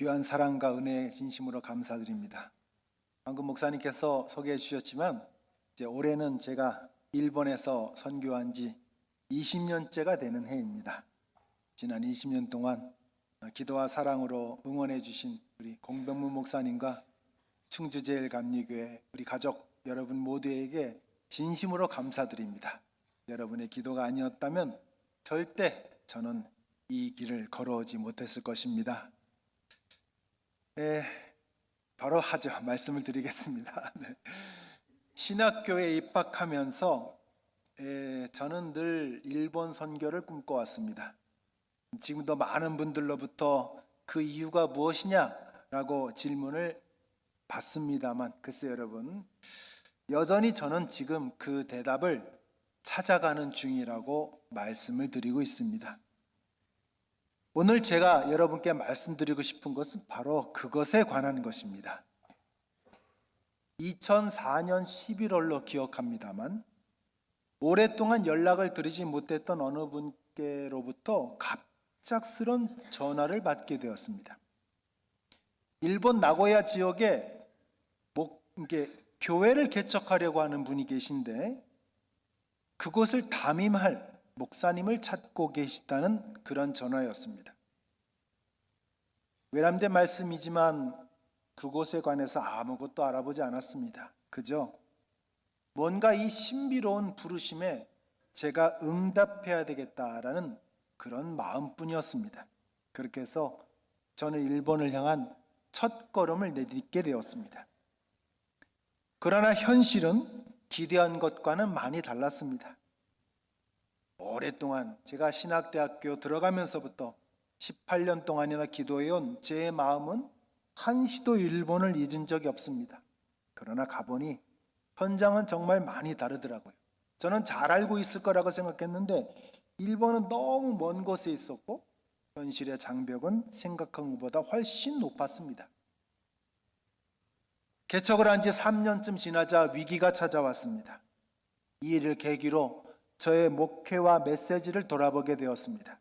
귀한 사랑과 은혜에 진심으로 감사드립니다. 방금 목사님께서 소개해 주셨지만 이제 올해는 제가 일본에서 선교한 지 20년째가 되는 해입니다. 지난 20년 동안 기도와 사랑으로 응원해 주신 우리 공병문 목사님과 충주제일감리교회 우리 가족 여러분 모두에게 진심으로 감사드립니다. 여러분의 기도가 아니었다면 절대 저는 이 길을 걸어오지 못했을 것입니다. 바로 하죠. 말씀을 드리겠습니다. 네. 신학교에 입학하면서 저는 늘 일본 선교를 꿈꿔왔습니다. 지금도 많은 분들로부터 그 이유가 무엇이냐라고 질문을 받습니다만 글쎄 여러분, 여전히 저는 지금 그 대답을 찾아가는 중이라고 말씀을 드리고 있습니다. 오늘 제가 여러분께 말씀드리고 싶은 것은 바로 그것에 관한 것입니다. 2004년 11월로 기억합니다만 오랫동안 연락을 드리지 못했던 어느 분께로부터 갑작스런 전화를 받게 되었습니다. 일본 나고야 지역에 교회를 개척하려고 하는 분이 계신데 그곳을 담임할 목사님을 찾고 계시다는 그런 전화였습니다. 외람된 말씀이지만 그곳에 관해서 아무것도 알아보지 않았습니다. 그저 뭔가 이 신비로운 부르심에 제가 응답해야 되겠다라는 그런 마음뿐이었습니다. 그렇게 해서 저는 일본을 향한 첫 걸음을 내딛게 되었습니다. 그러나 현실은 기대한 것과는 많이 달랐습니다. 오랫동안 제가 신학대학교 들어가면서부터 18년 동안이나 기도해온 제 마음은 한시도 일본을 잊은 적이 없습니다. 그러나 가보니 현장은 정말 많이 다르더라고요. 저는 잘 알고 있을 거라고 생각했는데 일본은 너무 먼 곳에 있었고 현실의 장벽은 생각한 것보다 훨씬 높았습니다. 개척을 한 지 3년쯤 지나자 위기가 찾아왔습니다. 이 일을 계기로 저의 목회와 메시지를 돌아보게 되었습니다.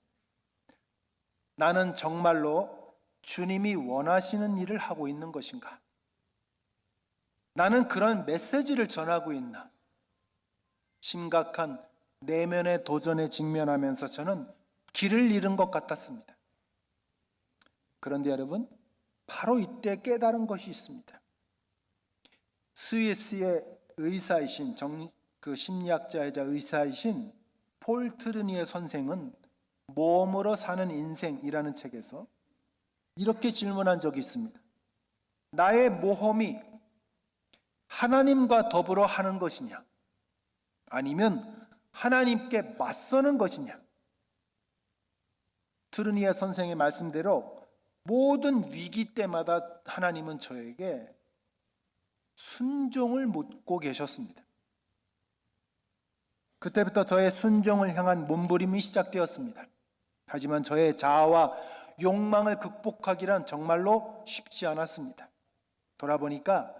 나는 정말로 주님이 원하시는 일을 하고 있는 것인가? 나는 그런 메시지를 전하고 있나? 심각한 내면의 도전에 직면하면서 저는 길을 잃은 것 같았습니다. 그런데 여러분, 바로 이때 깨달은 것이 있습니다. 스위스의 의사이신 심리학자이자 의사이신 폴 트르니에 선생은 모험으로 사는 인생이라는 책에서 이렇게 질문한 적이 있습니다. 나의 모험이 하나님과 더불어 하는 것이냐? 아니면 하나님께 맞서는 것이냐? 트르니에 선생의 말씀대로 모든 위기 때마다 하나님은 저에게 순종을 묻고 계셨습니다. 그때부터 저의 순종을 향한 몸부림이 시작되었습니다. 하지만 저의 자아와 욕망을 극복하기란 정말로 쉽지 않았습니다. 돌아보니까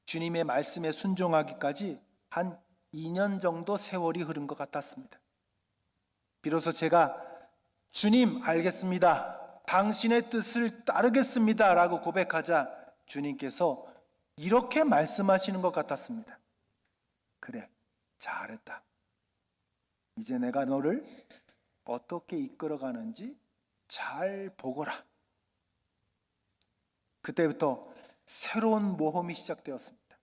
주님의 말씀에 순종하기까지 한 2년 정도 세월이 흐른 것 같았습니다. 비로소 제가 주님 알겠습니다. 당신의 뜻을 따르겠습니다. 라고 고백하자 주님께서 이렇게 말씀하시는 것 같았습니다. 그래, 잘했다. 이제 내가 너를 어떻게 이끌어가는지 잘 보거라. 그때부터 새로운 모험이 시작되었습니다.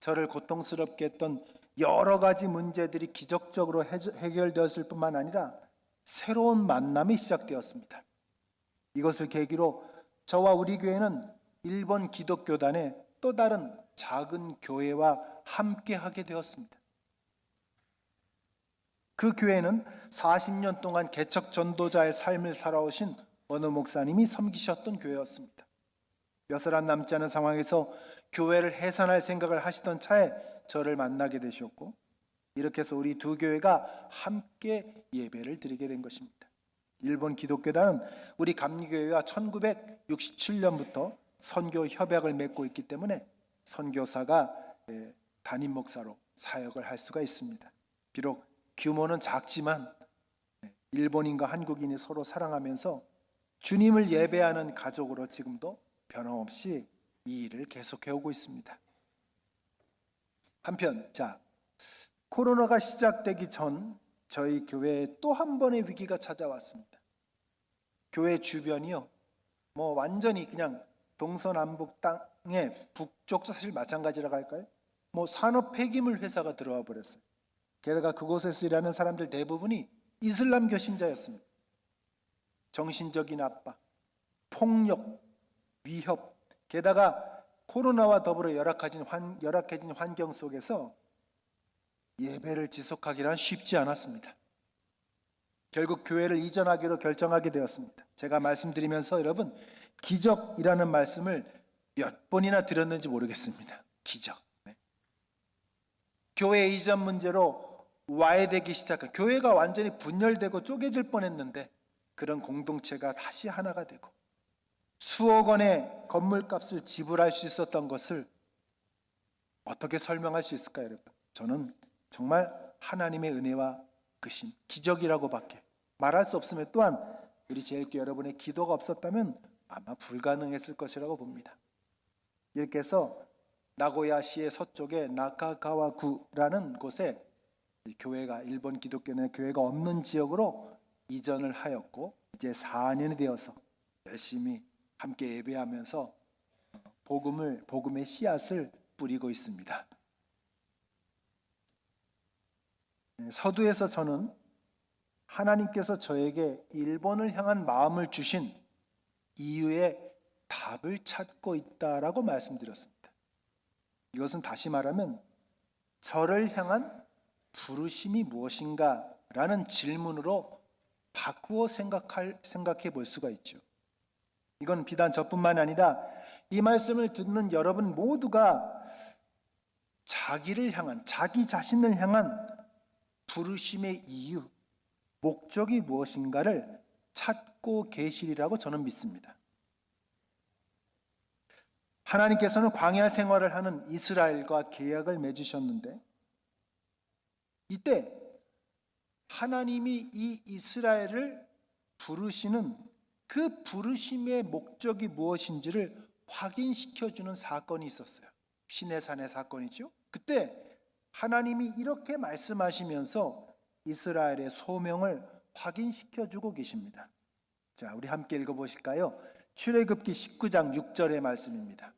저를 고통스럽게 했던 여러 가지 문제들이 기적적으로 해결되었을 뿐만 아니라 새로운 만남이 시작되었습니다. 이것을 계기로 저와 우리 교회는 일본 기독교단의 또 다른 작은 교회와 함께 하게 되었습니다. 그 교회는 40년 동안 개척 전도자의 삶을 살아오신 어느 목사님이 섬기셨던 교회였습니다. 몇 알 남지 않은 상황에서 교회를 해산할 생각을 하시던 차에 저를 만나게 되셨고 이렇게 해서 우리 두 교회가 함께 예배를 드리게 된 것입니다. 일본 기독교단은 우리 감리교회와 1967년부터 선교 협약을 맺고 있기 때문에 선교사가 담임 목사로 사역을 할 수가 있습니다. 비록 규모는 작지만 일본인과 한국인이 서로 사랑하면서 주님을 예배하는 가족으로 지금도 변함없이 이 일을 계속해 오고 있습니다. 한편 코로나가 시작되기 전 저희 교회에 또 한 번의 위기가 찾아왔습니다. 교회 주변이요, 완전히 그냥 동서남북 땅의 북쪽, 사실 마찬가지라고 할까요? 산업 폐기물 회사가 들어와 버렸어요. 게다가 그곳에서 일하는 사람들 대부분이 이슬람교 신자였습니다. 정신적인 압박, 폭력, 위협, 게다가 코로나와 더불어 열악해진 환경 속에서 예배를 지속하기란 쉽지 않았습니다. 결국 교회를 이전하기로 결정하게 되었습니다. 제가 말씀드리면서 여러분, 기적이라는 말씀을 몇 번이나 드렸는지 모르겠습니다. 기적. 교회 이전 문제로 와해되기 시작한, 교회가 완전히 분열되고 쪼개질 뻔했는데 그런 공동체가 다시 하나가 되고 수억 원의 건물값을 지불할 수 있었던 것을 어떻게 설명할 수 있을까요, 여러분? 저는 정말 하나님의 은혜와 그심, 기적이라고밖에 말할 수 없으며, 또한 우리 제일교회 여러분의 기도가 없었다면 아마 불가능했을 것이라고 봅니다. 이렇게 해서 나고야시의 서쪽에 나카가와구라는 곳에 교회가, 일본 기독교는 교회가 없는 지역으로 이전을 하였고, 이제 4년이 되어서 열심히 함께 예배하면서 복음의 씨앗을 뿌리고 있습니다. 서두에서 저는 하나님께서 저에게 일본을 향한 마음을 주신 이유의 답을 찾고 있다라고 말씀드렸습니다. 이것은 다시 말하면 저를 향한 부르심이 무엇인가 라는 질문으로 바꾸어 생각해 볼 수가 있죠. 이건 비단 저뿐만 아니라 이 말씀을 듣는 여러분 모두가 자기를 향한, 자기 자신을 향한 부르심의 이유, 목적이 무엇인가를 찾고 계시리라고 저는 믿습니다. 하나님께서는 광야 생활을 하는 이스라엘과 계약을 맺으셨는데, 이때 하나님이 이 이스라엘을 부르시는 그 부르심의 목적이 무엇인지를 확인시켜주는 사건이 있었어요. 시내산의 사건이죠. 그때 하나님이 이렇게 말씀하시면서 이스라엘의 소명을 확인시켜주고 계십니다. 우리 함께 읽어보실까요? 출애굽기 19장 6절의 말씀입니다.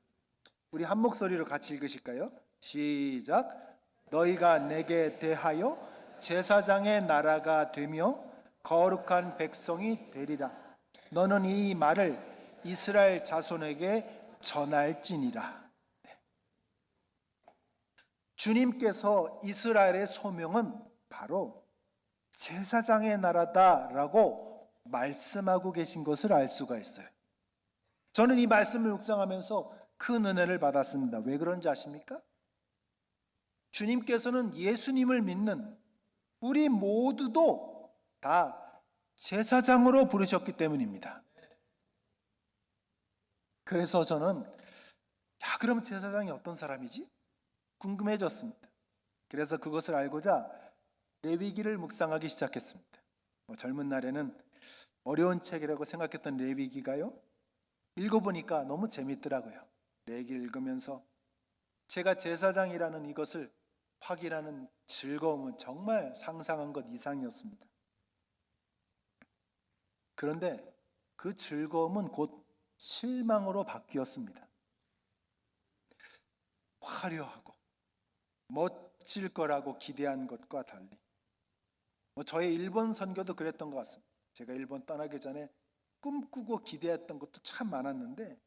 우리 한 목소리로 같이 읽으실까요? 시작. 너희가 내게 대하여 제사장의 나라가 되며 거룩한 백성이 되리라. 너는 이 말을 이스라엘 자손에게 전할지니라. 주님께서 이스라엘의 소명은 바로 제사장의 나라다라고 말씀하고 계신 것을 알 수가 있어요. 저는 이 말씀을 묵상하면서 큰 은혜를 받았습니다. 왜 그런지 아십니까? 주님께서는 예수님을 믿는 우리 모두도 다 제사장으로 부르셨기 때문입니다. 그래서 저는 그럼 제사장이 어떤 사람이지? 궁금해졌습니다. 그래서 그것을 알고자 레위기를 묵상하기 시작했습니다. 젊은 날에는 어려운 책이라고 생각했던 레위기가요, 읽어보니까 너무 재밌더라고요. 레위기를 읽으면서 제가 제사장이라는 이것을 확인하는 즐거움은 정말 상상한 것 이상이었습니다. 그런데 그 즐거움은 곧 실망으로 바뀌었습니다. 화려하고 멋질 거라고 기대한 것과 달리, 저의 일본 선교도 그랬던 것 같습니다. 제가 일본 떠나기 전에 꿈꾸고 기대했던 것도 참 많았는데,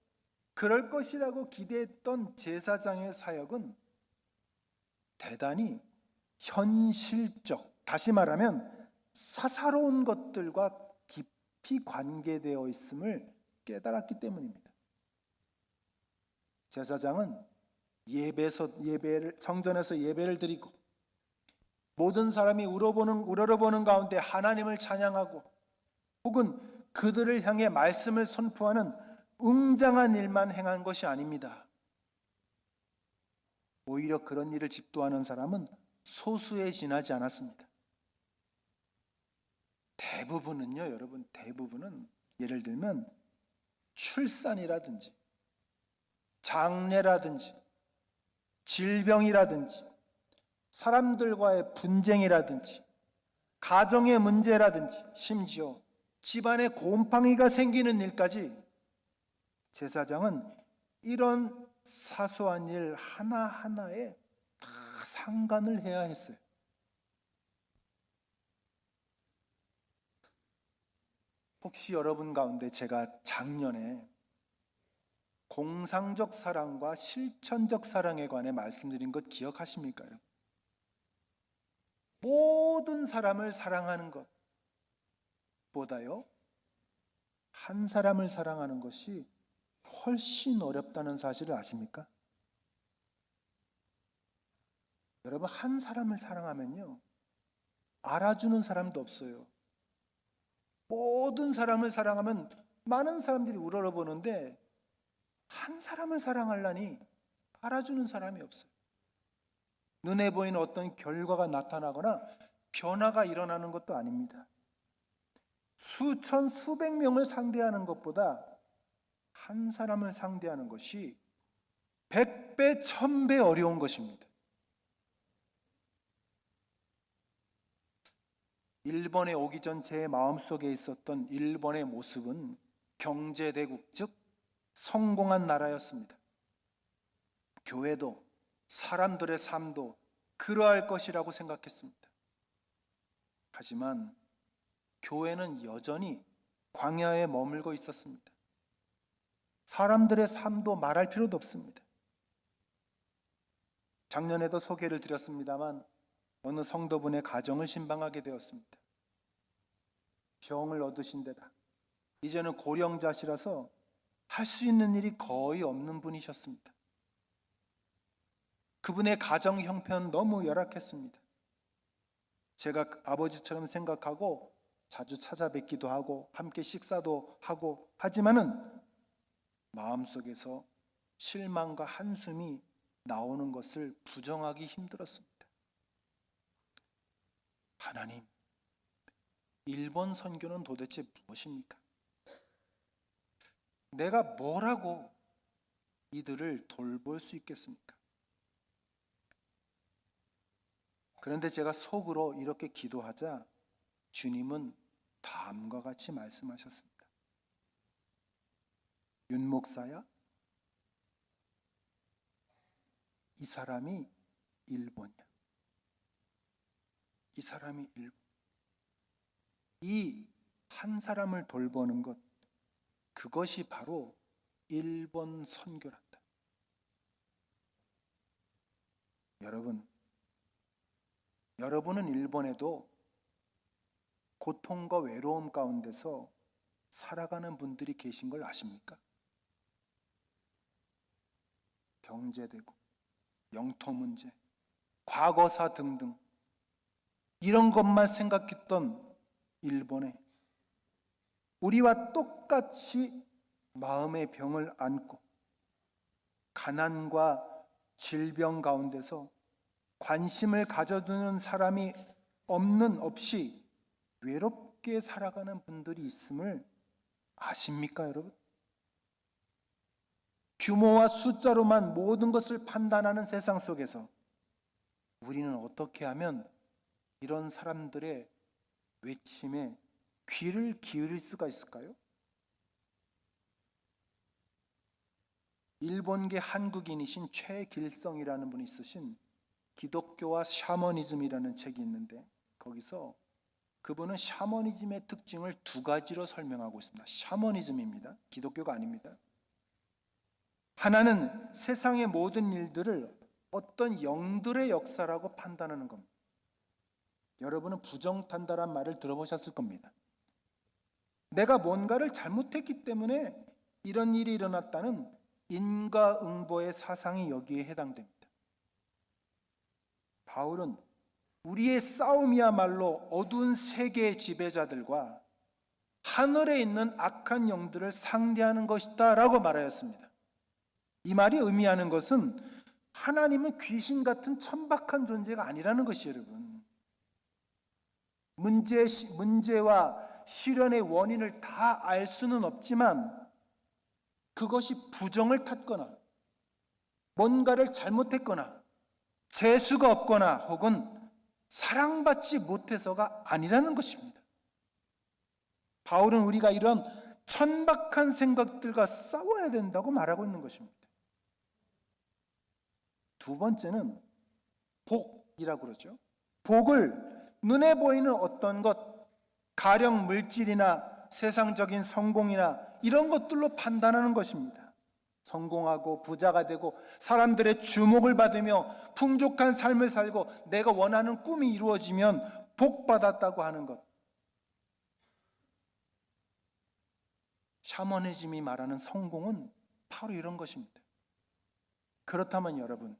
그럴 것이라고 기대했던 제사장의 사역은 대단히 현실적, 다시 말하면 사사로운 것들과 깊이 관계되어 있음을 깨달았기 때문입니다. 제사장은 성전에서 예배를 드리고 모든 사람이 우러러보는 가운데 하나님을 찬양하고 혹은 그들을 향해 말씀을 선포하는 웅장한 일만 행한 것이 아닙니다. 오히려 그런 일을 집도하는 사람은 소수에 지나지 않았습니다. 대부분은요, 여러분, 대부분은 예를 들면 출산이라든지 장례라든지 질병이라든지 사람들과의 분쟁이라든지 가정의 문제라든지 심지어 집안에 곰팡이가 생기는 일까지 제사장은 이런 사소한 일 하나하나에 다 상관을 해야 했어요. 혹시 여러분 가운데 제가 작년에 공상적 사랑과 실천적 사랑에 관해 말씀드린 것 기억하십니까? 모든 사람을 사랑하는 것보다요, 한 사람을 사랑하는 것이 훨씬 어렵다는 사실을 아십니까? 여러분, 한 사람을 사랑하면요, 알아주는 사람도 없어요. 모든 사람을 사랑하면 많은 사람들이 우러러보는데 한 사람을 사랑하려니 알아주는 사람이 없어요. 눈에 보이는 어떤 결과가 나타나거나 변화가 일어나는 것도 아닙니다. 수천, 수백 명을 상대하는 것보다 한 사람을 상대하는 것이 100배, 1000배 어려운 것입니다. 일본에 오기 전 제 마음속에 있었던 일본의 모습은 경제대국, 즉 성공한 나라였습니다. 교회도 사람들의 삶도 그러할 것이라고 생각했습니다. 하지만 교회는 여전히 광야에 머물고 있었습니다. 사람들의 삶도 말할 필요도 없습니다. 작년에도 소개를 드렸습니다만 어느 성도분의 가정을 신방하게 되었습니다. 병을 얻으신 데다 이제는 고령자시라서 할 수 있는 일이 거의 없는 분이셨습니다. 그분의 가정 형편은 너무 열악했습니다. 제가 아버지처럼 생각하고 자주 찾아뵙기도 하고 함께 식사도 하고 하지만은 마음속에서 실망과 한숨이 나오는 것을 부정하기 힘들었습니다. 하나님, 일본 선교는 도대체 무엇입니까? 내가 뭐라고 이들을 돌볼 수 있겠습니까? 그런데 제가 속으로 이렇게 기도하자 주님은 다음과 같이 말씀하셨습니다. 윤 목사야, 이 사람이 일본이야. 이 사람이 일본. 이 한 사람을 돌보는 것, 그것이 바로 일본 선교란다. 여러분은 일본에도 고통과 외로움 가운데서 살아가는 분들이 계신 걸 아십니까? 경제되고 영토 문제, 과거사 등등 이런 것만 생각했던 일본에 우리와 똑같이 마음의 병을 안고 가난과 질병 가운데서 관심을 가져두는 사람이 없이 외롭게 살아가는 분들이 있음을 아십니까, 여러분? 규모와 숫자로만 모든 것을 판단하는 세상 속에서 우리는 어떻게 하면 이런 사람들의 외침에 귀를 기울일 수가 있을까요? 일본계 한국인이신 최길성이라는 분이 쓰신 기독교와 샤머니즘이라는 책이 있는데 거기서 그분은 샤머니즘의 특징을 두 가지로 설명하고 있습니다. 샤머니즘입니다. 기독교가 아닙니다. 하나는 세상의 모든 일들을 어떤 영들의 역사라고 판단하는 겁니다. 여러분은 부정탄다란 말을 들어보셨을 겁니다. 내가 뭔가를 잘못했기 때문에 이런 일이 일어났다는 인과응보의 사상이 여기에 해당됩니다. 바울은 우리의 싸움이야말로 어두운 세계의 지배자들과 하늘에 있는 악한 영들을 상대하는 것이다 라고 말하였습니다. 이 말이 의미하는 것은 하나님은 귀신 같은 천박한 존재가 아니라는 것이에요, 여러분. 문제와 실현의 원인을 다 알 수는 없지만 그것이 부정을 탔거나 뭔가를 잘못했거나 재수가 없거나 혹은 사랑받지 못해서가 아니라는 것입니다. 바울은 우리가 이런 천박한 생각들과 싸워야 된다고 말하고 있는 것입니다. 두 번째는 복이라고 그러죠. 복을 눈에 보이는 어떤 것, 가령 물질이나 세상적인 성공이나 이런 것들로 판단하는 것입니다. 성공하고 부자가 되고 사람들의 주목을 받으며 풍족한 삶을 살고 내가 원하는 꿈이 이루어지면 복받았다고 하는 것. 샤머니즘이 말하는 성공은 바로 이런 것입니다. 그렇다면 여러분,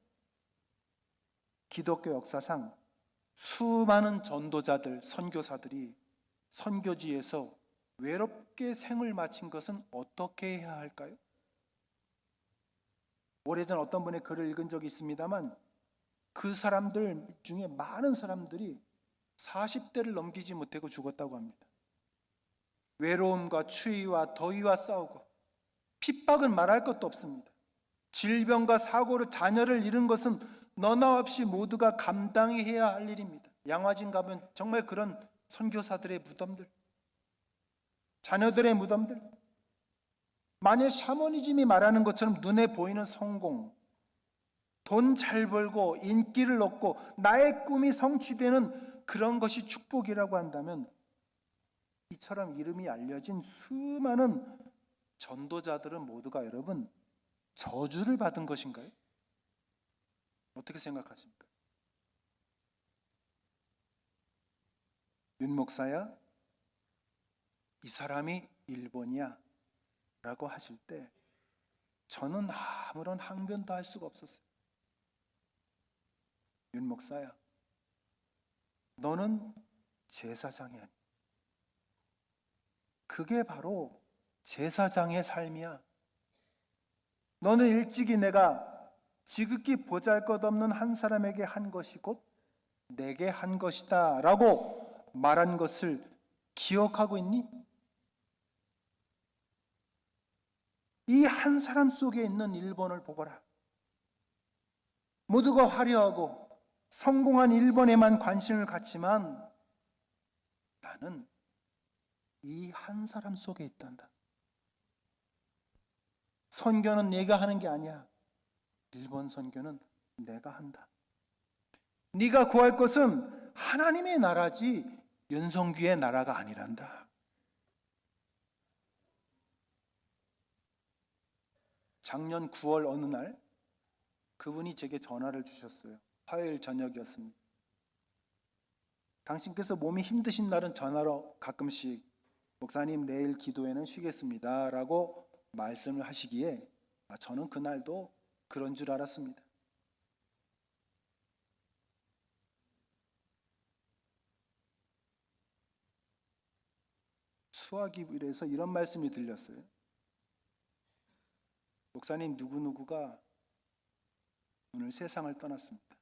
기독교 역사상 수많은 전도자들, 선교사들이 선교지에서 외롭게 생을 마친 것은 어떻게 해야 할까요? 오래전 어떤 분의 글을 읽은 적이 있습니다만 그 사람들 중에 많은 사람들이 40대를 넘기지 못하고 죽었다고 합니다. 외로움과 추위와 더위와 싸우고 핍박은 말할 것도 없습니다. 질병과 사고로 자녀를 잃은 것은 너나 없이 모두가 감당해야 할 일입니다. 양화진 가면 정말 그런 선교사들의 무덤들, 자녀들의 무덤들, 만일 샤머니즘이 말하는 것처럼 눈에 보이는 성공, 돈 잘 벌고 인기를 얻고 나의 꿈이 성취되는 그런 것이 축복이라고 한다면 이처럼 이름이 알려진 수많은 전도자들은 모두가 여러분 저주를 받은 것인가요? 어떻게 생각하십니까? 윤 목사야, 이 사람이 일본이야 라고 하실 때 저는 아무런 항변도 할 수가 없었어요. 윤 목사야, 너는 제사장이 아니야. 그게 바로 제사장의 삶이야. 너는 일찍이 내가 지극히 보잘것없는 한 사람에게 한 것이 곧 내게 한 것이다 라고 말한 것을 기억하고 있니? 이 한 사람 속에 있는 일본을 보거라. 모두가 화려하고 성공한 일본에만 관심을 갖지만 나는 이 한 사람 속에 있단다. 선교는 내가 하는 게 아니야. 일본 선교는 내가 한다. 네가 구할 것은 하나님의 나라지 윤성규의 나라가 아니란다. 작년 9월 어느 날 그분이 제게 전화를 주셨어요. 화요일 저녁이었습니다. 당신께서 몸이 힘드신 날은 전화로 가끔씩 목사님 내일 기도회는 쉬겠습니다 라고 말씀을 하시기에 저는 그날도 그런 줄 알았습니다. 수화기일에서 이런 말씀이 들렸어요. 목사님 누구누구가 오늘 세상을 떠났습니다.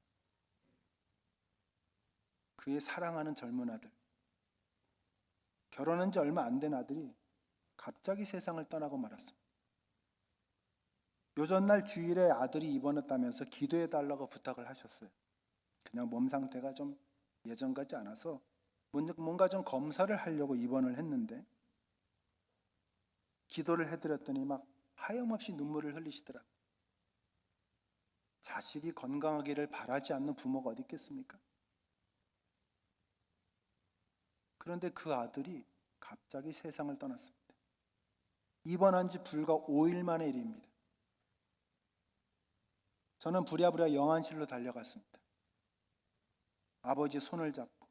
그의 사랑하는 젊은 아들, 결혼한 지 얼마 안 된 아들이 갑자기 세상을 떠나고 말았습니다. 요전날 주일에 아들이 입원했다면서 기도해 달라고 부탁을 하셨어요. 그냥 몸 상태가 좀 예전 같지 않아서 뭔가 좀 검사를 하려고 입원을 했는데 기도를 해드렸더니 막 하염없이 눈물을 흘리시더라고요. 자식이 건강하기를 바라지 않는 부모가 어디 있겠습니까? 그런데 그 아들이 갑자기 세상을 떠났습니다. 입원한 지 불과 5일 만의 일입니다. 저는 부랴부랴 영안실로 달려갔습니다. 아버지 손을 잡고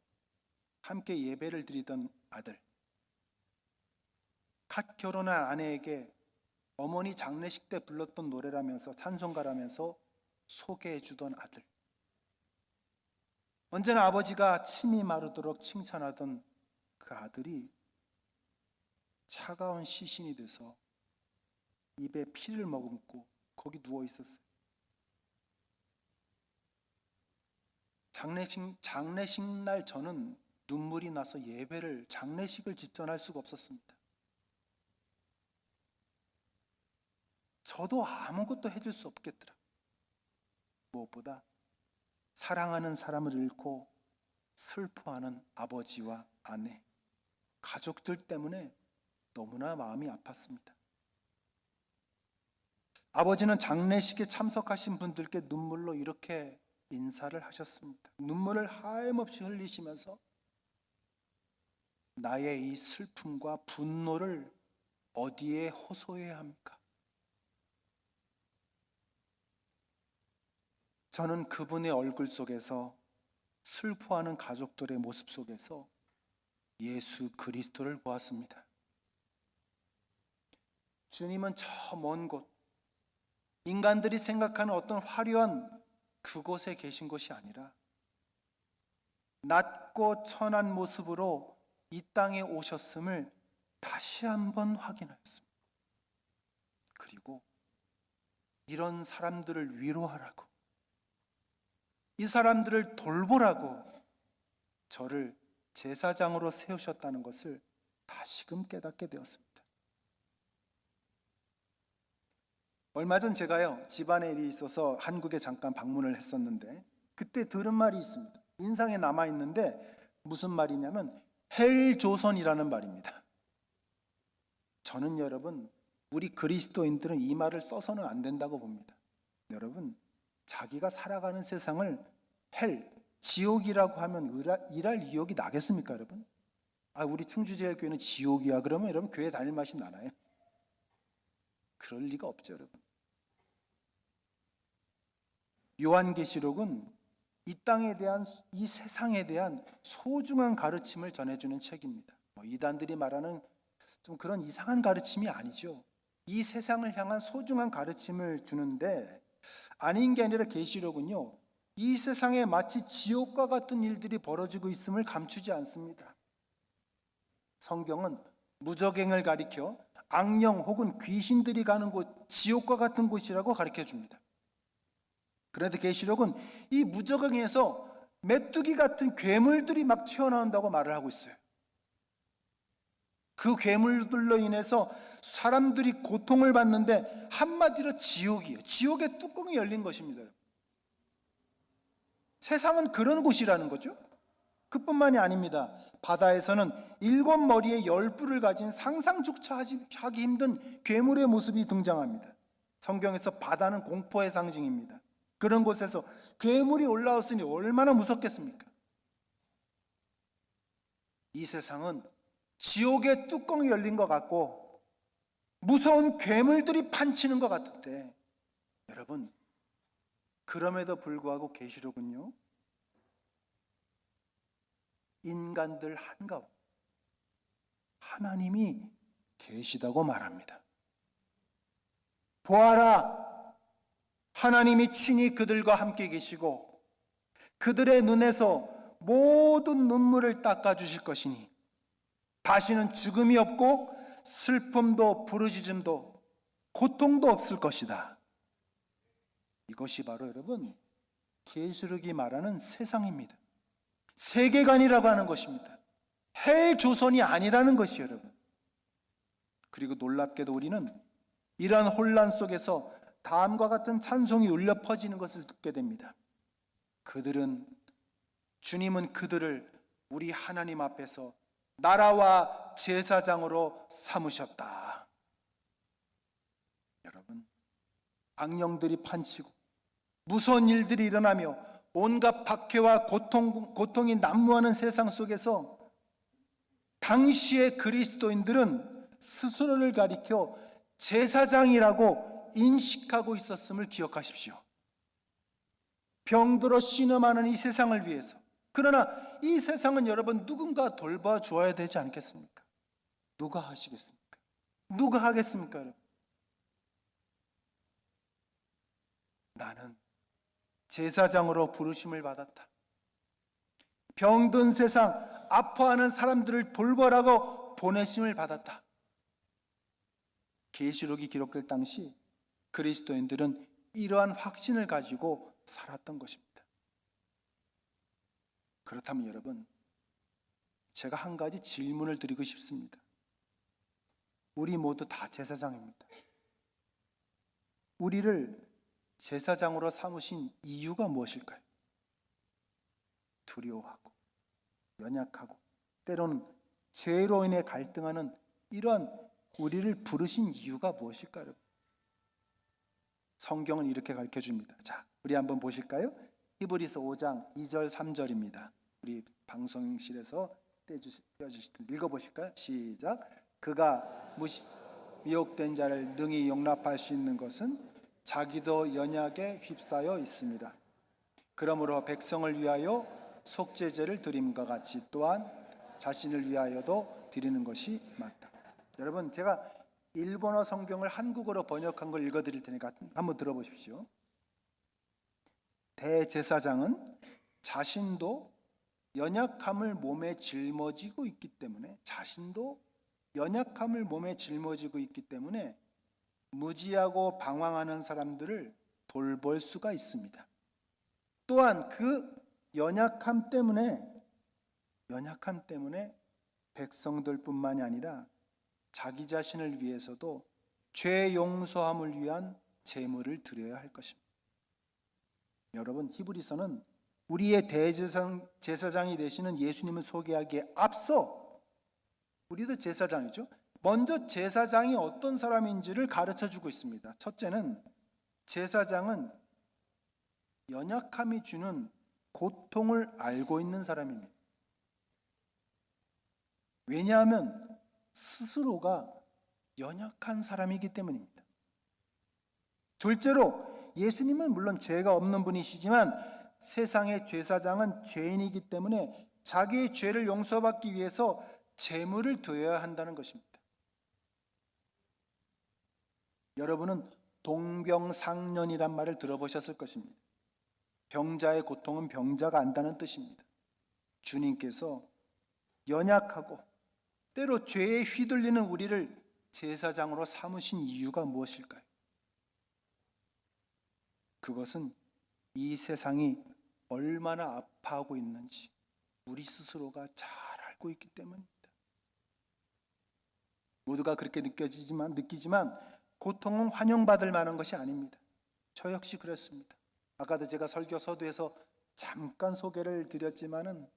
함께 예배를 드리던 아들, 갓 결혼한 아내에게 어머니 장례식 때 불렀던 노래라면서 찬송가라면서 소개해 주던 아들, 언제나 아버지가 침이 마르도록 칭찬하던 그 아들이 차가운 시신이 돼서 입에 피를 머금고 거기 누워 있었어요. 장례식 날 저는 눈물이 나서 예배를, 장례식을 집전할 수가 없었습니다. 저도 아무것도 해줄 수 없겠더라. 무엇보다 사랑하는 사람을 잃고 슬퍼하는 아버지와 아내, 가족들 때문에 너무나 마음이 아팠습니다. 아버지는 장례식에 참석하신 분들께 눈물로 이렇게 인사를 하셨습니다. 눈물을 하염없이 흘리시면서 나의 이 슬픔과 분노를 어디에 호소해야 합니까? 저는 그분의 얼굴 속에서, 슬퍼하는 가족들의 모습 속에서 예수 그리스도를 보았습니다. 주님은 저 먼 곳, 인간들이 생각하는 어떤 화려한 그곳에 계신 것이 아니라 낮고 천한 모습으로 이 땅에 오셨음을 다시 한번 확인하였습니다. 그리고 이런 사람들을 위로하라고, 이 사람들을 돌보라고 저를 제사장으로 세우셨다는 것을 다시금 깨닫게 되었습니다. 얼마 전 제가요, 집안에 일이 있어서 한국에 잠깐 방문을 했었는데 그때 들은 말이 있습니다. 인상에 남아있는데 무슨 말이냐면 헬조선이라는 말입니다. 저는 여러분, 우리 그리스도인들은 이 말을 써서는 안 된다고 봅니다. 여러분, 자기가 살아가는 세상을 헬, 지옥이라고 하면 일할 의욕이 나겠습니까, 여러분? 우리 충주제일교회는 지옥이야 그러면 여러분 교회 다닐 맛이 나나요? 그럴 리가 없죠, 여러분. 요한계시록은 이 땅에 대한, 이 세상에 대한 소중한 가르침을 전해주는 책입니다. 이단들이 말하는 좀 그런 이상한 가르침이 아니죠. 이 세상을 향한 소중한 가르침을 주는데, 아닌 게 아니라 계시록은요, 이 세상에 마치 지옥과 같은 일들이 벌어지고 있음을 감추지 않습니다. 성경은 무적행을 가리켜 악령 혹은 귀신들이 가는 곳, 지옥과 같은 곳이라고 가르쳐 줍니다. 그런데 계시록은 이 무적행에서 메뚜기 같은 괴물들이 막 튀어나온다고 말을 하고 있어요. 그 괴물들로 인해서 사람들이 고통을 받는데 한마디로 지옥이에요. 지옥의 뚜껑이 열린 것입니다. 세상은 그런 곳이라는 거죠. 그뿐만이 아닙니다. 바다에서는 7머리에 10뿔을 가진 상상조차 하기 힘든 괴물의 모습이 등장합니다. 성경에서 바다는 공포의 상징입니다. 그런 곳에서 괴물이 올라왔으니 얼마나 무섭겠습니까? 이 세상은 지옥의 뚜껑이 열린 것 같고 무서운 괴물들이 판치는 것 같은데, 여러분, 그럼에도 불구하고 계시록은요, 인간들 한가운데 하나님이 계시다고 말합니다. 보아라, 하나님이 친히 그들과 함께 계시고 그들의 눈에서 모든 눈물을 닦아주실 것이니 다시는 죽음이 없고 슬픔도 부르짖음도 고통도 없을 것이다. 이것이 바로 여러분, 계시록이 말하는 세상입니다. 세계관이라고 하는 것입니다. 헬조선이 아니라는 것이에요, 여러분. 그리고 놀랍게도 우리는 이러한 혼란 속에서 다음과 같은 찬송이 울려 퍼지는 것을 듣게 됩니다. 주님은 그들을 우리 하나님 앞에서 나라와 제사장으로 삼으셨다. 여러분, 악령들이 판치고 무서운 일들이 일어나며 온갖 박해와 고통이 난무하는 세상 속에서 당시의 그리스도인들은 스스로를 가리켜 제사장이라고 인식하고 있었음을 기억하십시오. 병들어 신음하는 이 세상을 위해서. 그러나 이 세상은 여러분 누군가 돌봐주어야 되지 않겠습니까? 누가 하시겠습니까? 누가 하겠습니까, 여러분? 나는 제사장으로 부르심을 받았다. 병든 세상, 아파하는 사람들을 돌보라고 보내심을 받았다. 계시록이 기록될 당시 그리스도인들은 이러한 확신을 가지고 살았던 것입니다. 그렇다면 여러분, 제가 한 가지 질문을 드리고 싶습니다. 우리 모두 다 제사장입니다. 우리를 제사장으로 삼으신 이유가 무엇일까요? 두려워하고 연약하고 때로는 죄로 인해 갈등하는 이러한 우리를 부르신 이유가 무엇일까요? 성경은 이렇게 가르쳐 줍니다. 자, 우리 한번 보실까요? 히브리서 5장 2절 3절입니다. 우리 방송실에서 떼주실 때 읽어보실까요? 시작. 그가 미혹된 자를 능히 용납할 수 있는 것은 자기도 연약에 휩싸여 있습니다. 그러므로 백성을 위하여 속죄제를 드림과 같이 또한 자신을 위하여도 드리는 것이 맞다. 여러분, 제가 일본어 성경을 한국어로 번역한 걸 읽어드릴 테니까 한번 들어보십시오. 대제사장은 자신도 연약함을 몸에 짊어지고 있기 때문에 무지하고 방황하는 사람들을 돌볼 수가 있습니다. 또한 그 연약함 때문에 백성들뿐만이 아니라 자기 자신을 위해서도 죄 용서함을 위한 제물을 드려야 할 것입니다. 여러분, 히브리서는 우리의 대제사장이 되시는 예수님을 소개하기에 앞서 우리도 제사장이죠. 먼저 제사장이 어떤 사람인지를 가르쳐 주고 있습니다. 첫째는 제사장은 연약함이 주는 고통을 알고 있는 사람입니다. 왜냐하면 스스로가 연약한 사람이기 때문입니다. 둘째로 예수님은 물론 죄가 없는 분이시지만 세상의 제사장은 죄인이기 때문에 자기의 죄를 용서받기 위해서 제물을 드려야 한다는 것입니다. 여러분은 동병상련이란 말을 들어보셨을 것입니다. 병자의 고통은 병자가 안다는 뜻입니다. 주님께서 연약하고 때로 죄에 휘둘리는 우리를 제사장으로 삼으신 이유가 무엇일까요? 그것은 이 세상이 얼마나 아파하고 있는지 우리 스스로가 잘 알고 있기 때문입니다. 모두가 그렇게 느끼지만 고통은 환영받을 만한 것이 아닙니다. 저 역시 그랬습니다. 아까도 제가 설교 서두에서 잠깐 소개를 드렸지만은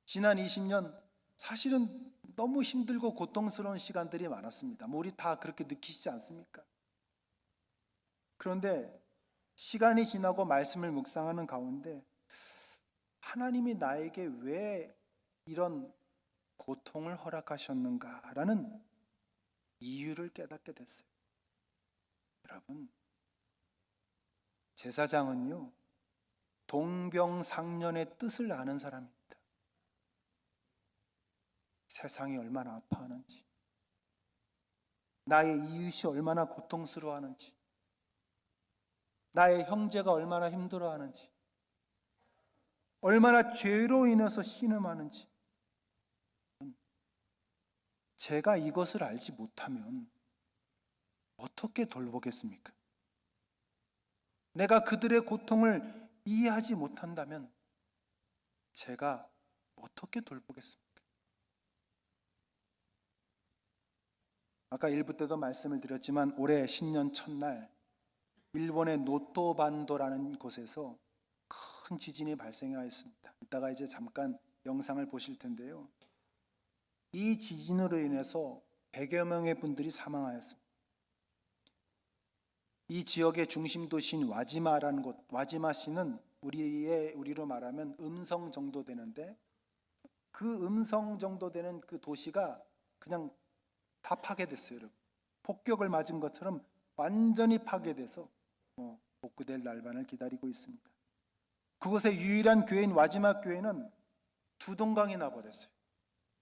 지난 20년 사실은 너무 힘들고 고통스러운 시간들이 많았습니다. 우리 다 그렇게 느끼시지 않습니까? 그런데 시간이 지나고 말씀을 묵상하는 가운데 하나님이 나에게 왜 이런 고통을 허락하셨는가라는 이유를 깨닫게 됐어요. 여러분, 제사장은요, 동병상련의 뜻을 아는 사람입니다. 세상이 얼마나 아파하는지, 나의 이웃이 얼마나 고통스러워하는지, 나의 형제가 얼마나 힘들어하는지, 얼마나 죄로 인해서 신음하는지, 제가 이것을 알지 못하면 어떻게 돌보겠습니까? 내가 그들의 고통을 이해하지 못한다면 제가 어떻게 돌보겠습니까? 아까 1부 때도 말씀을 드렸지만 올해 신년 첫날 일본의 노토반도라는 곳에서 큰 지진이 발생하였습니다. 이따가 이제 잠깐 영상을 보실 텐데요. 이 지진으로 인해서 100여 명의 분들이 사망하였습니다. 이 지역의 중심 도시인 와지마라는 곳, 와지마시는 우리로 말하면 음성 정도 되는데 그 음성 정도 되는 그 도시가 그냥 다 파괴됐어요. 여러분. 폭격을 맞은 것처럼 완전히 파괴돼서 복구될 날만을 기다리고 있습니다. 그곳의 유일한 교회인 와지마 교회는 두 동강이 나버렸어요.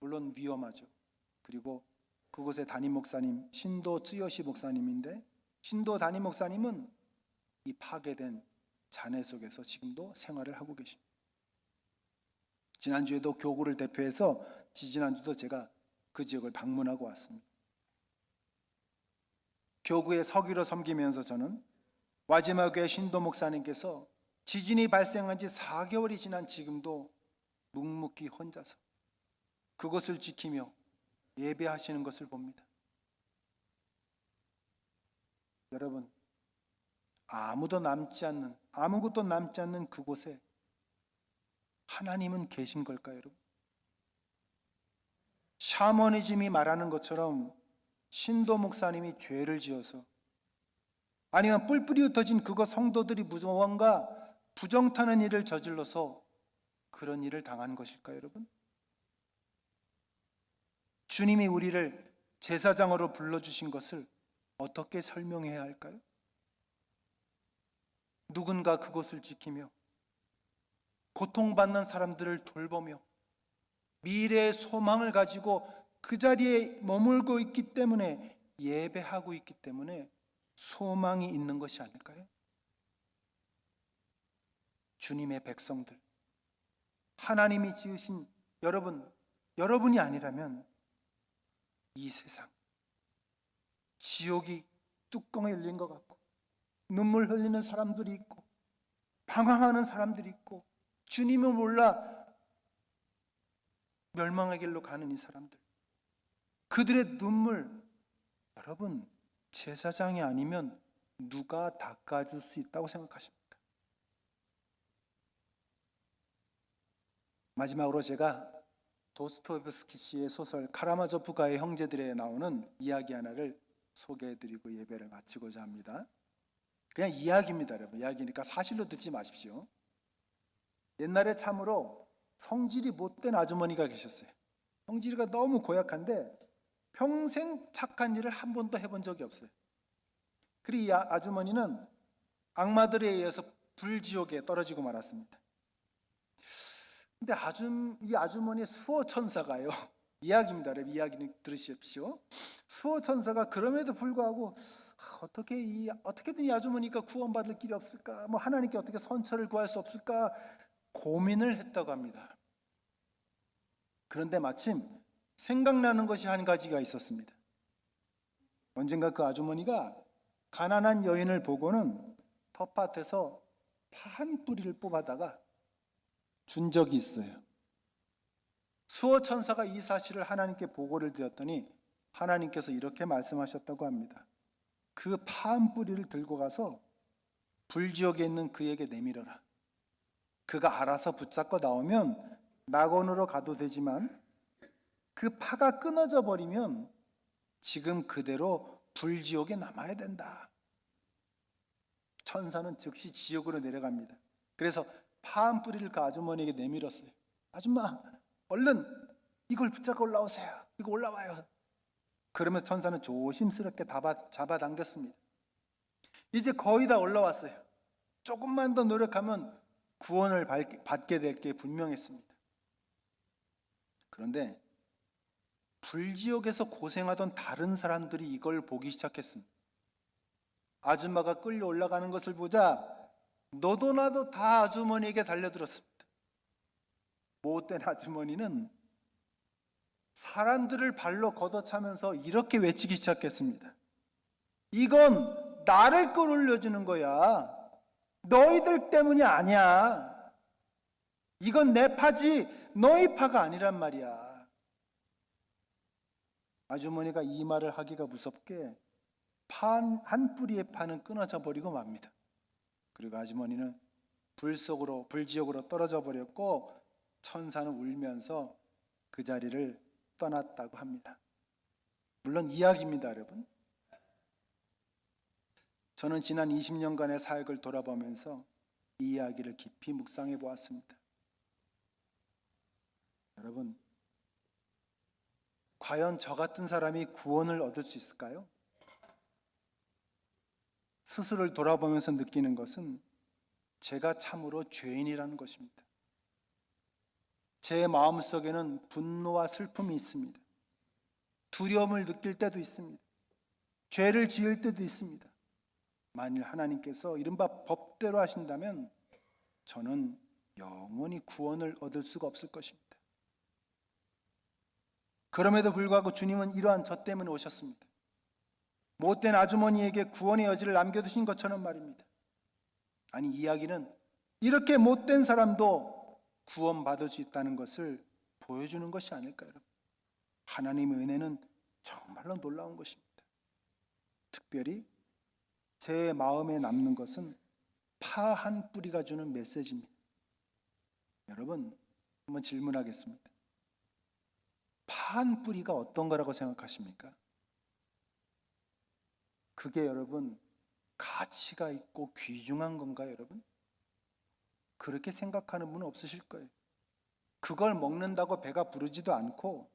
물론 위험하죠. 그리고 그곳의 담임 목사님 신도 쯔요시 목사님인데 신도 담임 목사님은 이 파괴된 잔해 속에서 지금도 생활을 하고 계십니다. 지난주에도 교구를 대표해서 지지난주도 제가 그 지역을 방문하고 왔습니다. 교구에 서기로 섬기면서 저는 와지마 교회 신도 목사님께서 지진이 발생한 지 4개월이 지난 지금도 묵묵히 혼자서 그것을 지키며 예배하시는 것을 봅니다. 여러분, 아무것도 남지 않는 그곳에 하나님은 계신 걸까요, 여러분? 샤머니즘이 말하는 것처럼 신도 목사님이 죄를 지어서, 아니면 뿔뿔이 흩어진 그곳 성도들이 무언가 부정타는 일을 저질러서 그런 일을 당한 것일까요, 여러분? 주님이 우리를 제사장으로 불러주신 것을 어떻게 설명해야 할까요? 누군가 그곳을 지키며 고통받는 사람들을 돌보며 미래의 소망을 가지고 그 자리에 머물고 있기 때문에, 예배하고 있기 때문에 소망이 있는 것이 아닐까요? 주님의 백성들, 하나님이 지으신 여러분이 아니라면 이 세상 지옥이 뚜껑이 열린 것 같고, 눈물 흘리는 사람들이 있고, 방황하는 사람들이 있고, 주님을 몰라 멸망의 길로 가는 이 사람들, 그들의 눈물, 여러분, 제사장이 아니면 누가 닦아줄 수 있다고 생각하십니까? 마지막으로 제가 도스토옙스키 씨의 소설 카라마조프가의 형제들에 나오는 이야기 하나를 소개해드리고 예배를 마치고자 합니다. 그냥 이야기입니다, 여러분. 이야기니까 사실로 듣지 마십시오. 옛날에 참으로 성질이 못된 아주머니가 계셨어요. 성질이 너무 고약한데 평생 착한 일을 한 번도 해본 적이 없어요. 그리고 이 아주머니는 악마들에 의해서 불지옥에 떨어지고 말았습니다. 근데 이 아주머니의 수호 천사가요, 이야기입니다. 여러분, 이야기는 들으십시오. 수호 천사가 그럼에도 불구하고 어떻게든 이 아주머니가 구원받을 길이 없을까, 하나님께 어떻게 선처를 구할 수 없을까 고민을 했다고 합니다. 그런데 마침 생각나는 것이 한 가지가 있었습니다. 언젠가 그 아주머니가 가난한 여인을 보고는 텃밭에서 파 한 뿌리를 뽑아다가 준 적이 있어요. 수호 천사가 이 사실을 하나님께 보고를 드렸더니 하나님께서 이렇게 말씀하셨다고 합니다. 그 파 한 뿌리를 들고 가서 불지옥에 있는 그에게 내밀어라. 그가 알아서 붙잡고 나오면 낙원으로 가도 되지만 그 파가 끊어져 버리면 지금 그대로 불지옥에 남아야 된다. 천사는 즉시 지옥으로 내려갑니다. 그래서 파 한 뿌리를 그 아주머니에게 내밀었어요. 아줌마, 얼른 이걸 붙잡고 올라오세요. 이거 올라와요. 그러면 천사는 조심스럽게 잡아당겼습니다. 이제 거의 다 올라왔어요. 조금만 더 노력하면 구원을 받게 될 게 분명했습니다. 그런데 불지옥에서 고생하던 다른 사람들이 이걸 보기 시작했습니다. 아줌마가 끌려 올라가는 것을 보자 너도 나도 다 아주머니에게 달려들었습니다. 못된 아주머니는 사람들을 발로 걷어차면서 이렇게 외치기 시작했습니다. 이건 나를 끌어올려주는 거야. 너희들 때문이 아니야. 이건 내 파지 너희 파가 아니란 말이야. 아주머니가 이 말을 하기가 무섭게 한 뿌리의 파는 끊어져 버리고 맙니다. 그리고 아주머니는 불지옥으로 떨어져 버렸고 천사는 울면서 그 자리를 떠났다고 합니다. 물론 이야기입니다, 여러분. 저는 지난 20년간의 사역을 돌아보면서 이 이야기를 깊이 묵상해 보았습니다. 여러분, 과연 저 같은 사람이 구원을 얻을 수 있을까요? 스스로를 돌아보면서 느끼는 것은 제가 참으로 죄인이라는 것입니다. 제 마음속에는 분노와 슬픔이 있습니다. 두려움을 느낄 때도 있습니다. 죄를 지을 때도 있습니다. 만일 하나님께서 이른바 법대로 하신다면 저는 영원히 구원을 얻을 수가 없을 것입니다. 그럼에도 불구하고 주님은 이러한 저 때문에 오셨습니다. 못된 아주머니에게 구원의 여지를 남겨두신 것처럼 말입니다. 아니, 이야기는 이렇게 못된 사람도 구원받을 수 있다는 것을 보여주는 것이 아닐까요, 여러분? 하나님의 은혜는 정말로 놀라운 것입니다. 특별히 제 마음에 남는 것은 파한 뿌리가 주는 메시지입니다. 여러분, 한번 질문하겠습니다. 파한 뿌리가 어떤 거라고 생각하십니까? 그게 여러분 가치가 있고 귀중한 건가요, 여러분? 그렇게 생각하는 분은 없으실 거예요. 그걸 먹는다고 배가 부르지도 않고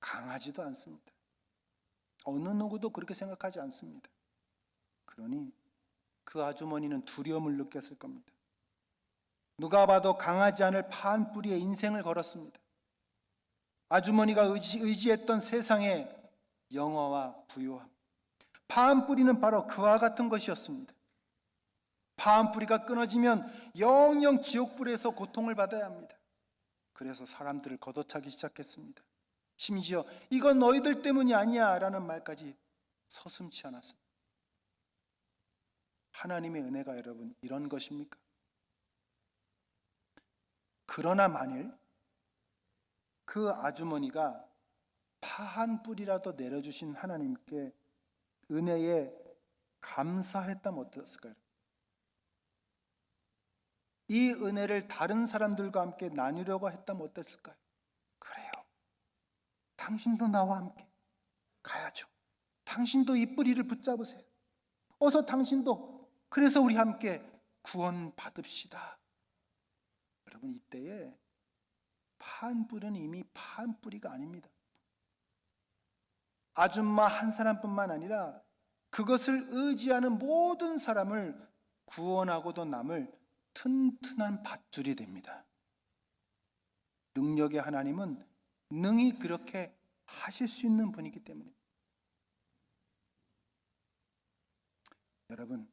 강하지도 않습니다. 어느 누구도 그렇게 생각하지 않습니다. 그러니 그 아주머니는 두려움을 느꼈을 겁니다. 누가 봐도 강하지 않을 파한 뿌리에 인생을 걸었습니다. 아주머니가 의지했던 세상의 영화와 부유함, 파한 뿌리는 바로 그와 같은 것이었습니다. 파한 뿌리가 끊어지면 영영 지옥불에서 고통을 받아야 합니다. 그래서 사람들을 걷어차기 시작했습니다. 심지어 이건 너희들 때문이 아니야 라는 말까지 서슴지 않았습니다. 하나님의 은혜가 여러분 이런 것입니까? 그러나 만일 그 아주머니가 파한 뿌리라도 내려주신 하나님께 은혜에 감사했다면 어땠을까요? 이 은혜를 다른 사람들과 함께 나누려고 했다면 어땠을까요? 그래요. 당신도 나와 함께 가야죠. 당신도 이 뿌리를 붙잡으세요. 어서 당신도, 그래서 우리 함께 구원 받읍시다. 여러분, 이때에 파한 뿌리는 이미 파한 뿌리가 아닙니다. 아줌마 한 사람뿐만 아니라 그것을 의지하는 모든 사람을 구원하고도 남을 튼튼한 밧줄이 됩니다. 능력의 하나님은 능히 그렇게 하실 수 있는 분이기 때문에. 여러분,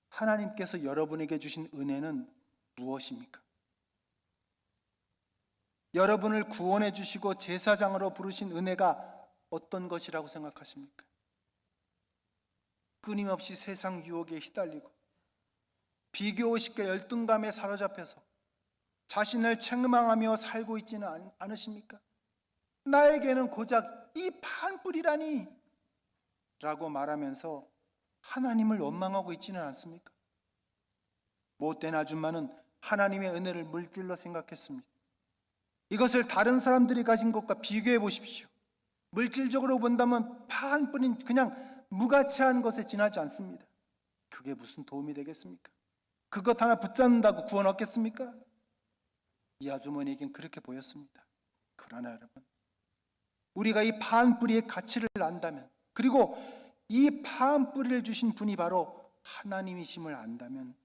하나님께서 여러분에게 주신 은혜는 무엇입니까? 여러분을 구원해 주시고 제사장으로 부르신 은혜가 어떤 것이라고 생각하십니까? 끊임없이 세상 유혹에 휘달리고 비교의식과 열등감에 사로잡혀서 자신을 책망하며 살고 있지는 않으십니까? 나에게는 고작 이 파한 뿌리라니 라고 말하면서 하나님을 원망하고 있지는 않습니까? 못된 아줌마는 하나님의 은혜를 물질로 생각했습니다. 이것을 다른 사람들이 가진 것과 비교해 보십시오. 물질적으로 본다면 파한 뿌리는 그냥 무가치한 것에 지나지 않습니다. 그게 무슨 도움이 되겠습니까? 그것 하나 붙잡는다고 구원 얻겠습니까? 이 아주머니에겐 그렇게 보였습니다. 그러나 여러분, 우리가 이 파한 뿌리의 가치를 안다면, 그리고 이 파한 뿌리를 주신 분이 바로 하나님이심을 안다면,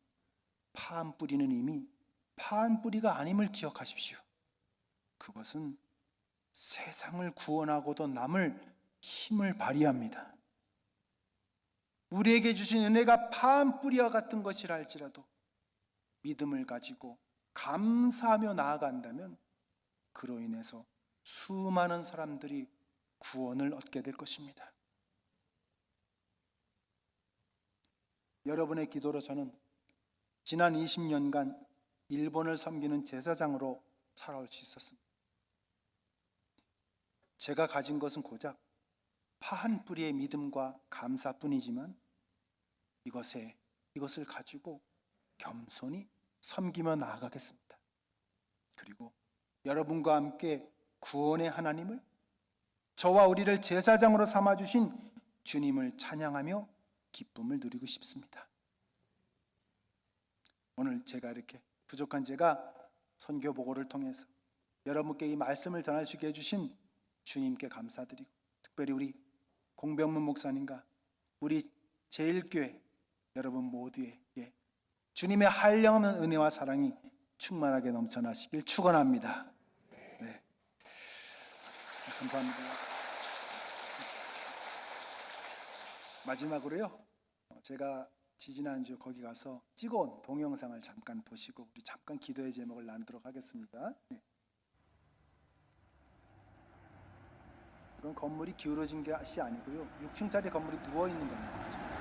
파한 뿌리는 이미 파한 뿌리가 아님을 기억하십시오. 그것은 세상을 구원하고도 남을 힘을 발휘합니다. 우리에게 주신 은혜가 파한 뿌리와 같은 것이라 할지라도 믿음을 가지고 감사하며 나아간다면 그로 인해서 수많은 사람들이 구원을 얻게 될 것입니다. 여러분의 기도로 저는 지난 20년간 일본을 섬기는 제사장으로 살아올 수 있었습니다. 제가 가진 것은 고작 파한 뿌리의 믿음과 감사뿐이지만 이것을 가지고 겸손히 섬기며 나아가겠습니다. 그리고 여러분과 함께 구원의 하나님을, 저와 우리를 제사장으로 삼아주신 주님을 찬양하며 기쁨을 누리고 싶습니다. 오늘 제가 이렇게 부족한 제가 선교 보고를 통해서 여러분께 이 말씀을 전할 수 있게 해주신 주님께 감사드리고, 특별히 우리 공병문 목사님과 우리 제일교회 여러분 모두에게 주님의 한량없는 은혜와 사랑이 충만하게 넘쳐나시길 축원합니다. 네, 감사합니다. 마지막으로요, 제가 지지난주 거기 가서 찍어온 동영상을 잠깐 보시고 우리 잠깐 기도의 제목을 나누도록 하겠습니다. 네. 이건 건물이 기울어진 것이 아니고요, 6층짜리 건물이 누워있는 겁니다.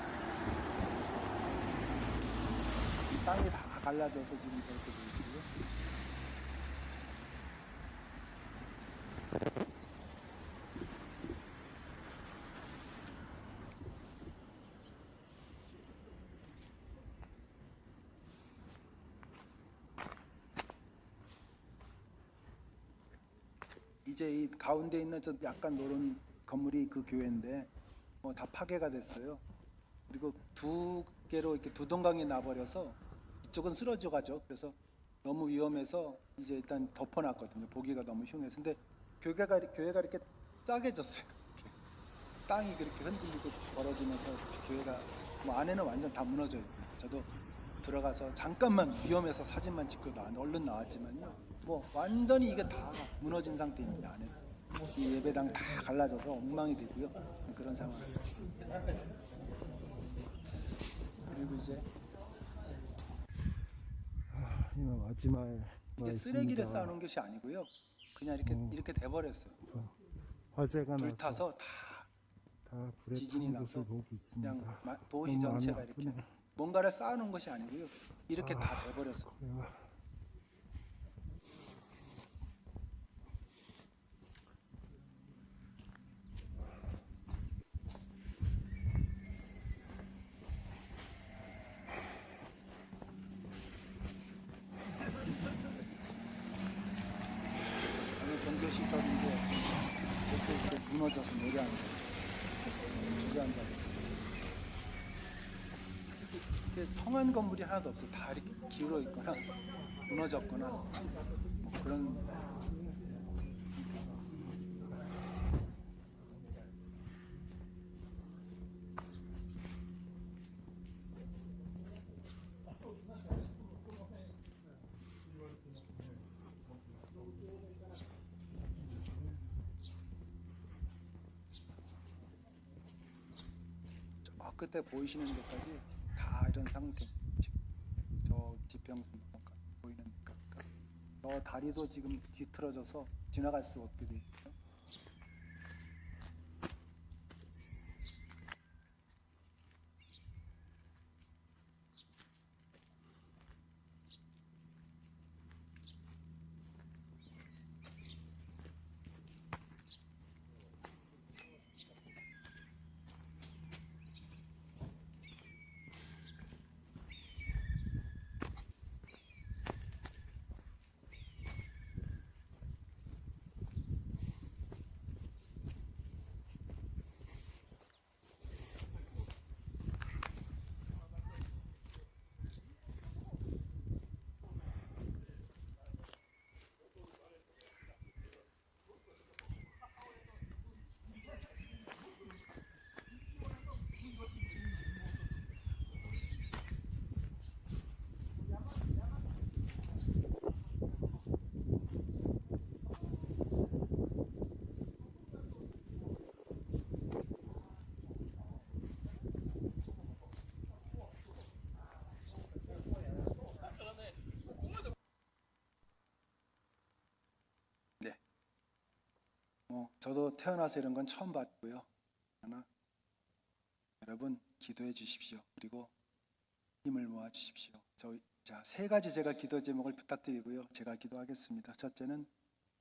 이 땅이 다 갈라져서 지금 저렇게 보이고요. 이제 이 가운데 있는 저 약간 노란 건물이 그 교회인데 다 파괴가 됐어요. 그리고 두 개로 이렇게 두 동강이 나버려서 이쪽은 쓰러져 가죠. 그래서 너무 위험해서 이제 일단 덮어놨거든요. 보기가 너무 흉해서. 근데 교회가 이렇게 짜게졌어요. 이렇게. 땅이 그렇게 흔들리고 벌어지면서 교회가 안에는 완전 다 무너져 있고요. 저도 들어가서 잠깐만 위험해서 사진만 찍고 얼른 나왔지만요. 완전히 이게 다 무너진 상태입니다. 안에 이 예배당 다 갈라져서 엉망이 되고요. 그런 상황. 그리고 이제 이거 마지막 이게 쓰레기를 쌓아놓은 것이 아니고요. 그냥 이렇게 돼버렸어요. 화재가 나서 불타서 다 불에 지진이 탄 나서 것을 보고 있습니다. 그냥 도시 너무 마음이 전체가 이렇게 아프네요. 뭔가를 쌓아놓은 것이 아니고요. 이렇게 다 돼버렸어요. 그래요. 어느 종교 시설인데 이렇게 무너져서 내려앉아 주저앉아. 이렇게 성한 건물이 하나도 없어요. 다 이렇게 기울어 있거나 무너졌거나 그런. 저 끝에 보이시는 데까지 다 이런 상태. 지금 저 지평선까지 보이는 데까지. 저 다리도 지금 뒤틀어져서 지나갈 수가 없게 돼 있죠. 네. 저도 태어나서 이런 건 처음 봤고요. 그러나 여러분 기도해 주십시오. 그리고 힘을 모아 주십시오. 자, 세 가지 제가 기도 제목을 부탁드리고요. 제가 기도하겠습니다. 첫째는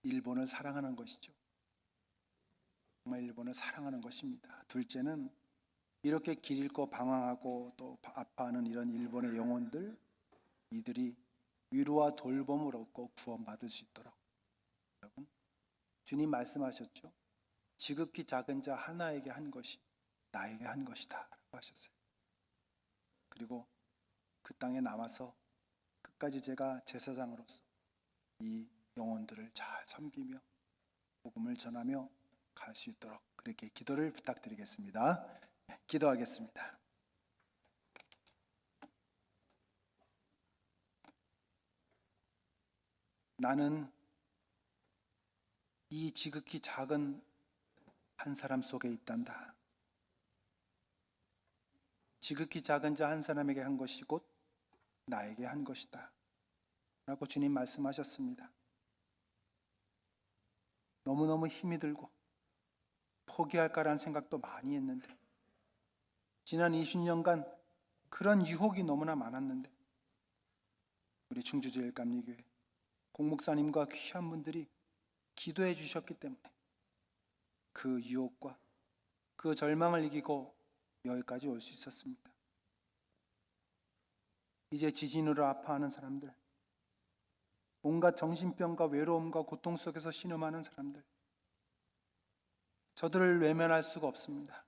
일본을 사랑하는 것이죠. 정말 일본을 사랑하는 것입니다. 둘째는 이렇게 길 잃고 방황하고 또 아파하는 이런 일본의 영혼들, 이들이 위로와 돌봄을 얻고 구원받을 수 있도록. 여러분, 주님 말씀하셨죠. 지극히 작은 자 하나에게 한 것이 나에게 한 것이다 라고 하셨어요. 그리고 그 땅에 남아서 끝까지 제가 제사장으로서 이 영혼들을 잘 섬기며 복음을 전하며 갈 수 있도록 그렇게 기도를 부탁드리겠습니다. 기도하겠습니다. 나는 이 지극히 작은 한 사람 속에 있단다. 지극히 작은 자 한 사람에게 한 것이 곧 나에게 한 것이다 라고 주님 말씀하셨습니다. 너무너무 힘이 들고 포기할까라는 생각도 많이 했는데, 지난 20년간 그런 유혹이 너무나 많았는데, 우리 충주제일감리교회 공목사님과 귀한 분들이 기도해 주셨기 때문에 그 유혹과 그 절망을 이기고 여기까지 올 수 있었습니다. 이제 지진으로 아파하는 사람들, 온갖 정신병과 외로움과 고통 속에서 신음하는 사람들, 저들을 외면할 수가 없습니다.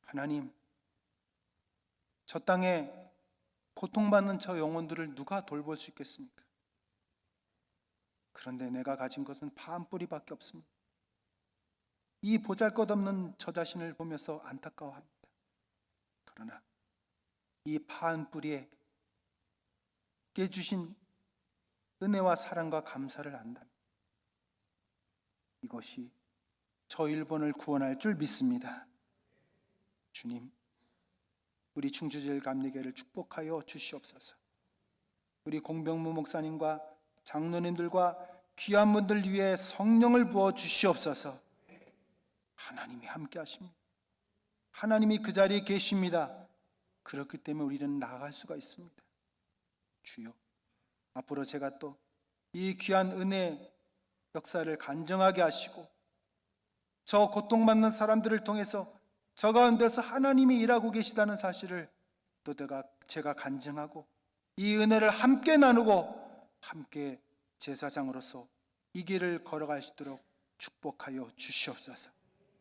하나님, 저 땅에 고통받는 저 영혼들을 누가 돌볼 수 있겠습니까? 그런데 내가 가진 것은 파한 뿌리밖에 없습니다. 이 보잘것없는 저 자신을 보면서 안타까워합니다. 그러나 이 파한 뿌리에 깨주신 은혜와 사랑과 감사를 안답니다. 이것이 저 일본을 구원할 줄 믿습니다. 주님, 우리 충주제일 감리교회를 축복하여 주시옵소서. 우리 공병무 목사님과 장로님들과 귀한 분들 위해 성령을 부어 주시옵소서. 하나님이 함께 하십니다. 하나님이 그 자리에 계십니다. 그렇기 때문에 우리는 나아갈 수가 있습니다. 주여, 앞으로 제가 또 이 귀한 은혜 역사를 간증하게 하시고 저 고통받는 사람들을 통해서 저 가운데서 하나님이 일하고 계시다는 사실을 또 제가 간증하고 이 은혜를 함께 나누고 함께 제사장으로서 이 길을 걸어갈 수 있도록 축복하여 주시옵소서.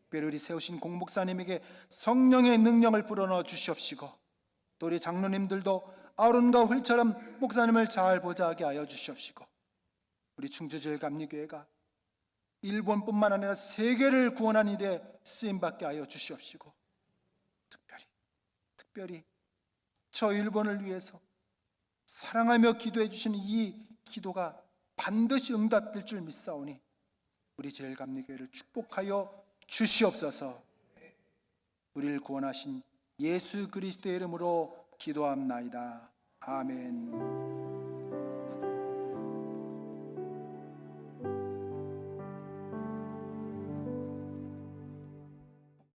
특별히 우리 세우신 공목사님에게 성령의 능력을 불어넣어 주시옵시고 또 우리 장로님들도 아론과 훌처럼 목사님을 잘 보좌하게 하여 주시옵시고 우리 충주제일 감리교회가 일본뿐만 아니라 세계를 구원하는 일에 쓰임받게 하여 주시옵시고 특별히 저 일본을 위해서 사랑하며 기도해 주시는 이 기도가 반드시 응답될 줄 믿사오니 우리 제일 감리교회를 축복하여 주시옵소서. 우리를 구원하신 예수 그리스도의 이름으로 기도합나이다. 아멘.